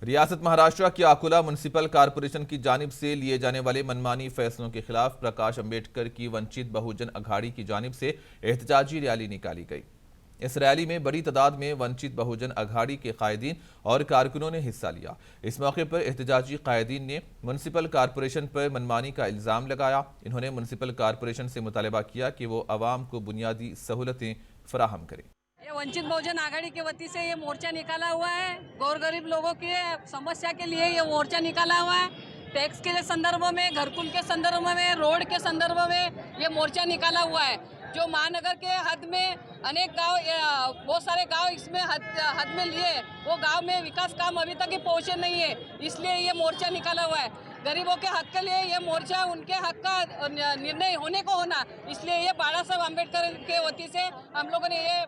रियासत महाराष्ट्र की Akola municipal corporation की जानिब से लिए जाने वाले मनमानी फैसलों के खिलाफ प्रकाश अंबेडकर की वंचित बहुजन अघाड़ी की जानिब से एहतजाजी रैली निकाली गई। इस रैली में बड़ी तादाद में वंचित बहुजन अघाड़ी के कायदीन और कारकुनों ने हिस्सा लिया। इस मौके पर एहतजाजी कायदीन ने म्युनिसिपल कॉरपोरेशन पर मनमानी का इल्जाम लगाया। इन्होंने म्युनिसिपल कॉरपोरेशन से मुतालबा किया कि वो आवाम को बुनियादी सहूलतें फराहम करे। ये वंचित बहुजन आघाड़ी के वती से ये मोर्चा निकाला हुआ है। गौर गरीब लोगों की समस्या के लिए ये मोर्चा निकाला हुआ है। टैक्स के संदर्भ में, घरकुल के संदर्भ में, रोड के संदर्भ में ये मोर्चा निकाला हुआ है। जो महानगर के हद में अनेक गांव, बहुत सारे गांव इसमें हद में लिए, वो गांव में विकास काम अभी तक ही पहुंचे नहीं है, इसलिए ये मोर्चा निकाला हुआ है। गरीबों के हक के लिए ये मोर्चा, उनके हक का निर्णय होने को होना, इसलिए ये बाला साहब आम्बेडकर के वती से हम लोगों ने ये